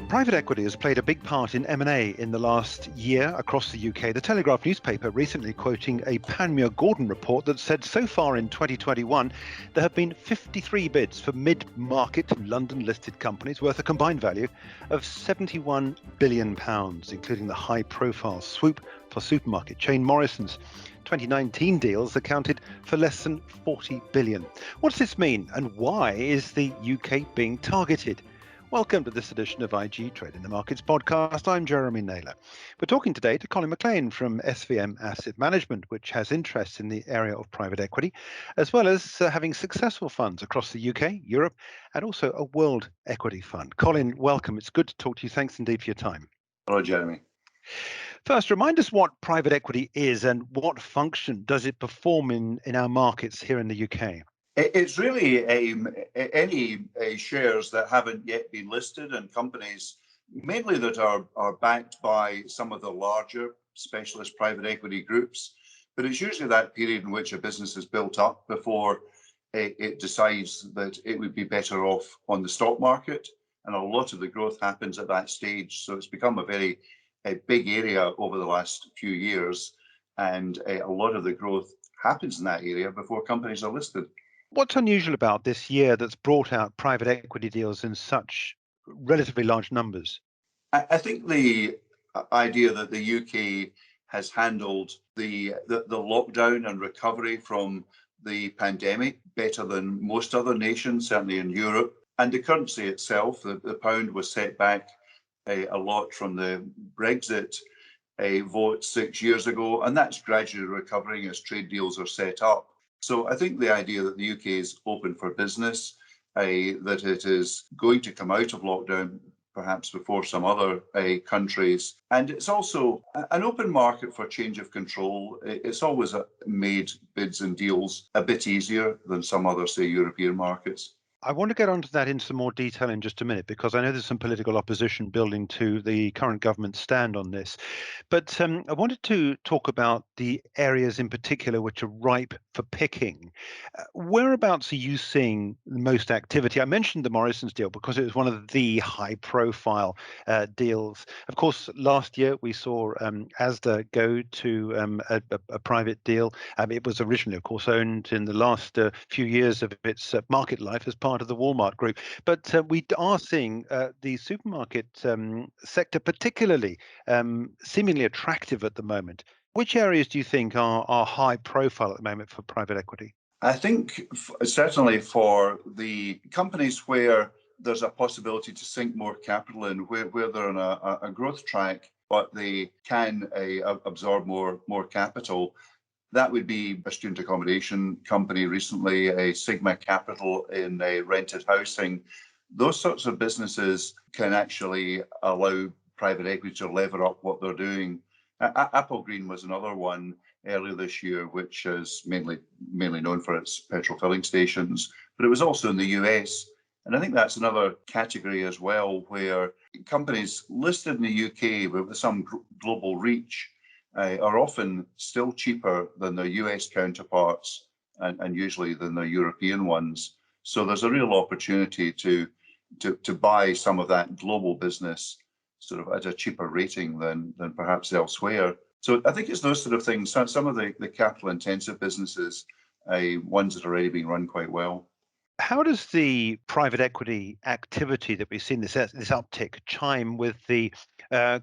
Private equity has played a big part in M&A in the last year across the UK. The Telegraph newspaper recently quoting a Panmure Gordon report that said so far in 2021 there have been 53 bids for mid-market London-listed companies worth a combined value of £71 billion, including the high-profile swoop for supermarket chain Morrison's. 2019 deals accounted for less than 40 billion. What does this mean, and why is the UK being targeted? Welcome to this edition of IG Trading the Markets podcast. I'm Jeremy Naylor. We're talking today to Colin McLean from SVM Asset Management, which has interests in the area of private equity, as well as having successful funds across the UK, Europe, and also a world equity fund. Colin, welcome. It's good to talk to you. Thanks indeed for your time. Hello, Jeremy. First, remind us what private equity is and what function does it perform in our markets here in the UK? It's really any shares that haven't yet been listed and companies mainly that are backed by some of the larger specialist private equity groups. But it's usually that period in which a business is built up before it decides that it would be better off on the stock market. And a lot of the growth happens at that stage. So it's become a very big area over the last few years. And a lot of the growth happens in that area before companies are listed. What's unusual about this year that's brought out private equity deals in such relatively large numbers? I think the idea that the UK has handled the lockdown and recovery from the pandemic better than most other nations, certainly in Europe, and the currency itself, the pound was set back a lot from the Brexit vote 6 years ago, and that's gradually recovering as trade deals are set up. So I think the idea that the UK is open for business, that it is going to come out of lockdown perhaps before some other countries, and it's also an open market for change of control. It's always made bids and deals a bit easier than some other, say, European markets. I want to get onto that in some more detail in just a minute, because I know there's some political opposition building to the current government's stand on this. But I wanted to talk about the areas in particular which are ripe for picking. Whereabouts are you seeing the most activity? I mentioned the Morrison's deal because it was one of the high-profile deals. Of course, last year we saw Asda go to a private deal. It was originally, of course, owned in the last few years of its market life as part of the Walmart group. But we are seeing the supermarket sector particularly seemingly attractive at the moment. Which areas do you think are high profile at the moment for private equity? I think certainly for the companies where there's a possibility to sink more capital in, where they're on a growth track, but they can absorb more capital. That would be a student accommodation company recently, a Sigma Capital in rented housing. Those sorts of businesses can actually allow private equity to lever up what they're doing. Apple Green was another one earlier this year, which is mainly known for its petrol filling stations, but it was also in the US. And I think that's another category as well, where companies listed in the UK but with some global reach are often still cheaper than their US counterparts and usually than their European ones. So there's a real opportunity to buy some of that global business sort of at a cheaper rating than perhaps elsewhere. So I think it's those sort of things. Some of the capital intensive businesses, ones that are already being run quite well. How does the private equity activity that we've seen, this uptick, chime with the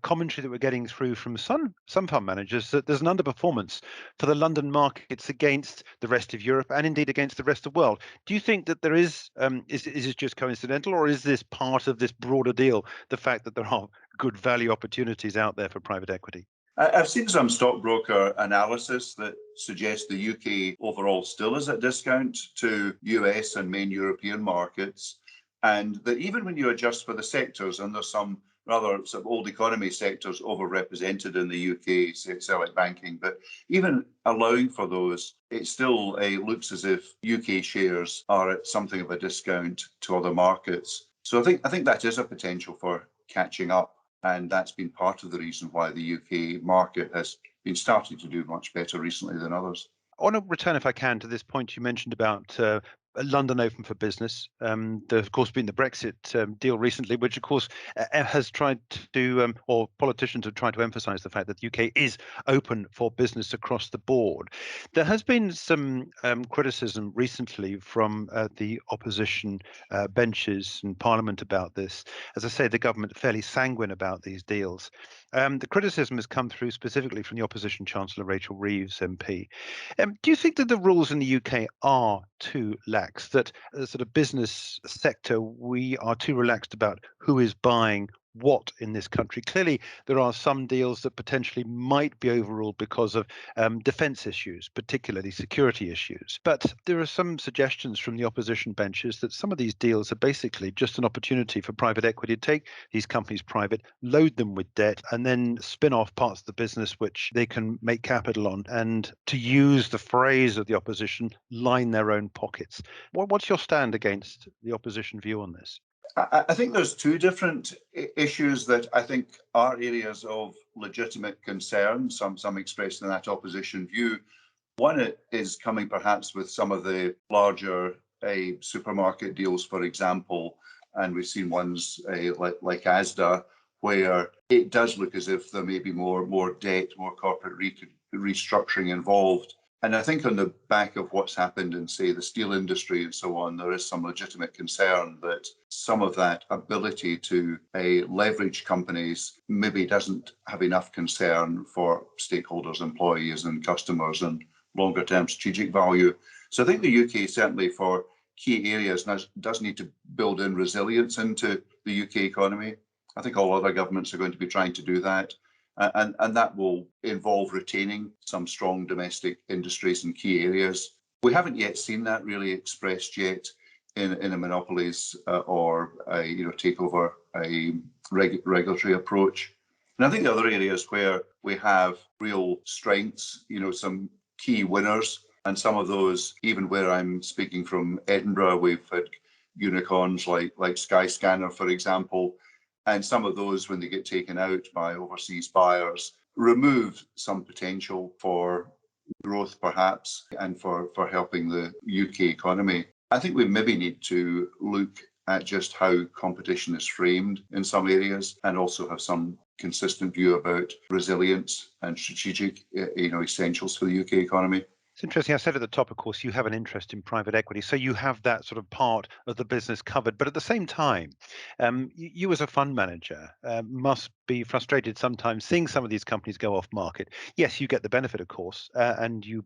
commentary that we're getting through from some fund managers that there's an underperformance for the London markets against the rest of Europe and indeed against the rest of the world? Do you think that there is it just coincidental, or is this part of this broader deal, the fact that there are good value opportunities out there for private equity? I've seen some stockbroker analysis that suggests the UK overall still is at discount to US and main European markets, and that even when you adjust for the sectors, and there's some rather sort of old economy sectors overrepresented in the UK, say like banking, but even allowing for those, it still looks as if UK shares are at something of a discount to other markets. So I think that is a potential for catching up. And that's been part of the reason why the UK market has been starting to do much better recently than others. I want to return, if I can, to this point you mentioned about London open for business. There's of course been the Brexit deal recently, which of course has tried to, or politicians have tried to emphasise the fact that the UK is open for business across the board. There has been some criticism recently from the opposition benches in Parliament about this. As I say, the government are fairly sanguine about these deals. The criticism has come through specifically from the opposition Chancellor Rachel Reeves MP. Do you think that the rules in the UK are too lax, that as sort of business sector, we are too relaxed about who is buying what in this country? Clearly, there are some deals that potentially might be overruled because of defence issues, particularly security issues. But there are some suggestions from the opposition benches that some of these deals are basically just an opportunity for private equity to take these companies private, load them with debt, and then spin off parts of the business which they can make capital on, and to use the phrase of the opposition, line their own pockets. What's your stand against the opposition view on this? I think there's two different issues that I think are areas of legitimate concern, some expressed in that opposition view. One is coming perhaps with some of the larger supermarket deals, for example, and we've seen ones like Asda, where it does look as if there may be more debt, more corporate restructuring involved. And I think on the back of what's happened in, say, the steel industry and so on, there is some legitimate concern that some of that ability to leverage companies maybe doesn't have enough concern for stakeholders, employees and customers and longer term strategic value. So I think the UK certainly for key areas does need to build in resilience into the UK economy. I think all other governments are going to be trying to do that. And that will involve retaining some strong domestic industries in key areas. We haven't yet seen that really expressed yet in a monopolies or a takeover regulatory approach. And I think the other areas where we have real strengths, some key winners, and some of those, even where I'm speaking from Edinburgh, we've had unicorns like Skyscanner, for example. And some of those, when they get taken out by overseas buyers, remove some potential for growth, perhaps, and for helping the UK economy. I think we maybe need to look at just how competition is framed in some areas and also have some consistent view about resilience and strategic essentials for the UK economy. It's interesting. I said at the top, of course, you have an interest in private equity, so you have that sort of part of the business covered. But at the same time, you as a fund manager must be frustrated sometimes seeing some of these companies go off market. Yes, you get the benefit, of course, and you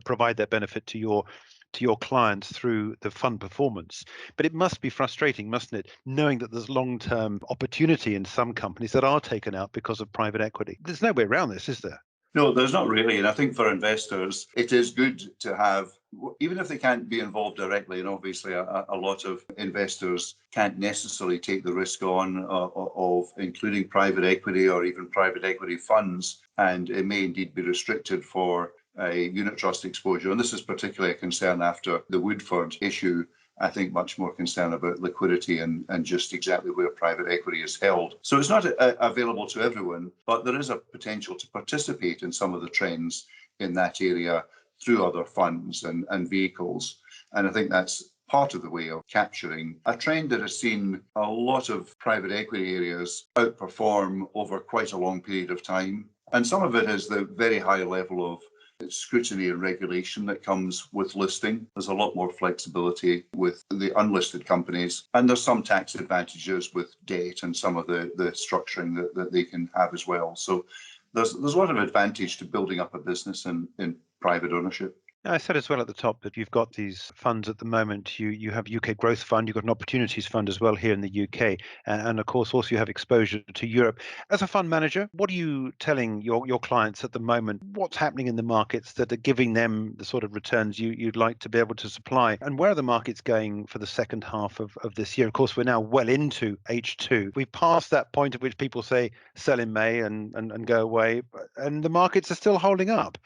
provide that benefit to your clients through the fund performance. But it must be frustrating, mustn't it, knowing that there's long-term opportunity in some companies that are taken out because of private equity. There's no way around this, is there? No, there's not really. And I think for investors, it is good to have, even if they can't be involved directly, and obviously a lot of investors can't necessarily take the risk on of including private equity or even private equity funds, and it may indeed be restricted for a unit trust exposure. And this is particularly a concern after the Woodford issue. I think much more concern about liquidity and just exactly where private equity is held. So it's not available to everyone, but there is a potential to participate in some of the trends in that area through other funds and vehicles. And I think that's part of the way of capturing a trend that has seen a lot of private equity areas outperform over quite a long period of time. And some of it is the very high level of scrutiny and regulation that comes with listing. There's a lot more flexibility with the unlisted companies, and there's some tax advantages with debt and some of the structuring that they can have as well. So there's a lot of advantage to building up a business in private ownership. I said as well at the top that you've got these funds at the moment. You have UK Growth Fund, you've got an Opportunities Fund as well here in the UK. And of course, also you have exposure to Europe. As a fund manager, what are you telling your clients at the moment? What's happening in the markets that are giving them the sort of returns you'd like to be able to supply? And where are the markets going for the second half of this year? Of course, we're now well into H2. We've passed that point at which people say sell in May and go away, and the markets are still holding up.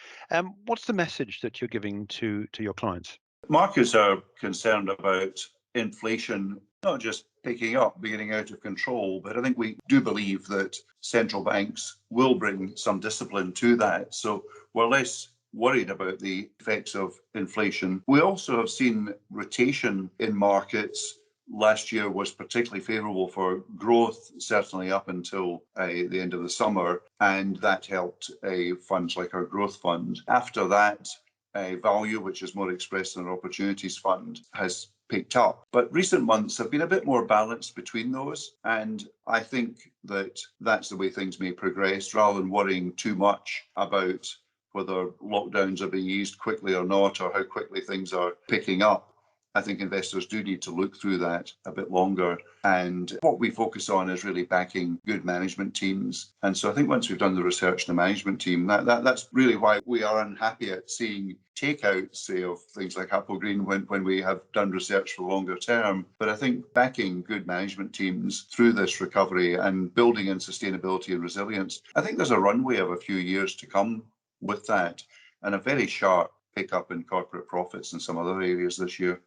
What's the message that you're giving to your clients? Markets are concerned about inflation, not just picking up, beginning out of control, but I think we do believe that central banks will bring some discipline to that. So we're less worried about the effects of inflation. We also have seen rotation in markets. Last year was particularly favourable for growth, certainly up until the end of the summer, and that helped funds like our growth fund. After that, value, which is more expressed in our opportunities fund, has picked up. But recent months have been a bit more balanced between those, and I think that that's the way things may progress, rather than worrying too much about whether lockdowns are being eased quickly or not, or how quickly things are picking up. I think investors do need to look through that a bit longer. And what we focus on is really backing good management teams. And so I think once we've done the research in the management team, that's really why we are unhappy at seeing takeouts, say, of things like Applegreen when we have done research for longer term. But I think backing good management teams through this recovery and building in sustainability and resilience, I think there's a runway of a few years to come with that, and a very sharp pickup in corporate profits in some other areas this year.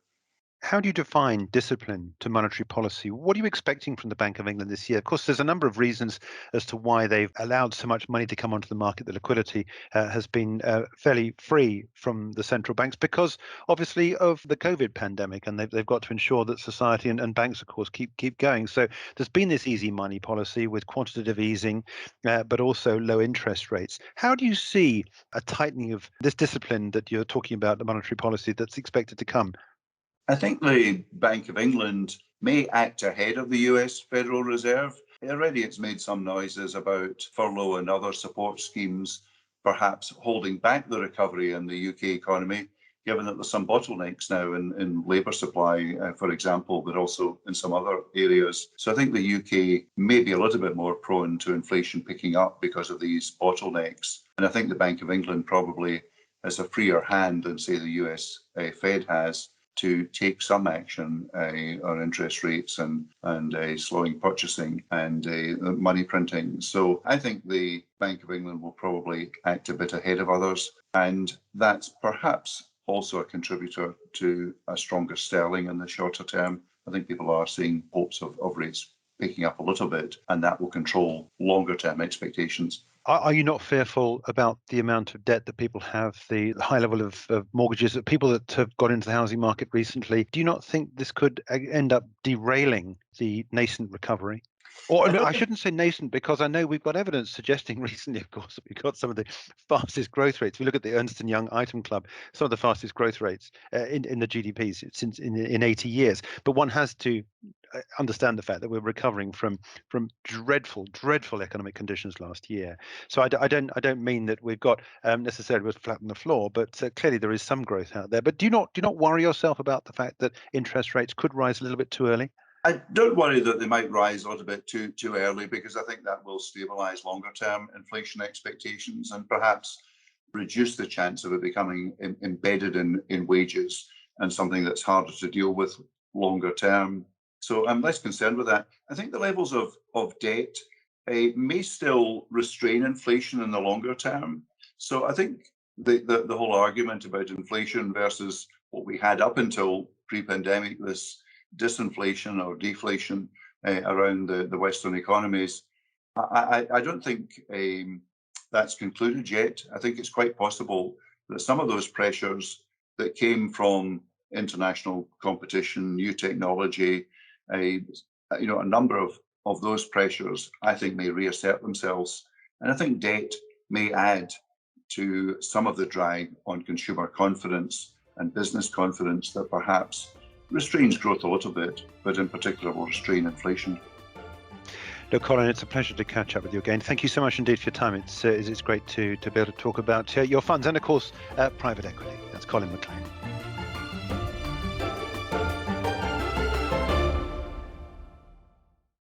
How do you define discipline to monetary policy? What are you expecting from the Bank of England this year? Of course, there's a number of reasons as to why they've allowed so much money to come onto the market. The liquidity has been fairly free from the central banks because, obviously, of the COVID pandemic, and they've got to ensure that society and banks, of course, keep going. So there's been this easy money policy with quantitative easing, but also low interest rates. How do you see a tightening of this discipline that you're talking about, the monetary policy that's expected to come? I think the Bank of England may act ahead of the US Federal Reserve. Already it's made some noises about furlough and other support schemes, perhaps holding back the recovery in the UK economy, given that there's some bottlenecks now in labour supply, for example, but also in some other areas. So I think the UK may be a little bit more prone to inflation picking up because of these bottlenecks. And I think the Bank of England probably has a freer hand than, say, the US Fed has, to take some action on interest rates and slowing purchasing and money printing. So I think the Bank of England will probably act a bit ahead of others, and that's perhaps also a contributor to a stronger sterling in the shorter term. I think people are seeing hopes of rates picking up a little bit, and that will control longer term expectations. Are you not fearful about the amount of debt that people have, the high level of mortgages, that people that have got into the housing market recently? Do you not think this could end up derailing the nascent recovery? Or no, I shouldn't say nascent, because I know we've got evidence suggesting recently, of course, that we've got some of the fastest growth rates. If you look at the Ernst & Young item club, some of the fastest growth rates in the GDPs since in 80 years. But one has to understand the fact that we're recovering from dreadful economic conditions last year. So I don't mean that we've got necessarily flat on the floor, but clearly there is some growth out there. But do you not worry yourself about the fact that interest rates could rise a little bit too early? I don't worry that they might rise a little bit too early, because I think that will stabilise longer term inflation expectations and perhaps reduce the chance of it becoming embedded in wages and something that's harder to deal with longer term. So I'm less concerned with that. I think the levels of debt may still restrain inflation in the longer term. So I think the whole argument about inflation versus what we had up until pre-pandemic, this disinflation or deflation around the Western economies, I don't think that's concluded yet. I think it's quite possible that some of those pressures that came from international competition, new technology, a number of those pressures, I think, may reassert themselves. And I think debt may add to some of the drag on consumer confidence and business confidence that perhaps restrains growth a little bit, but in particular will restrain inflation. Look, Colin, it's a pleasure to catch up with you again. Thank you so much indeed for your time. It's great to be able to talk about your funds and, of course, private equity. That's Colin McLean.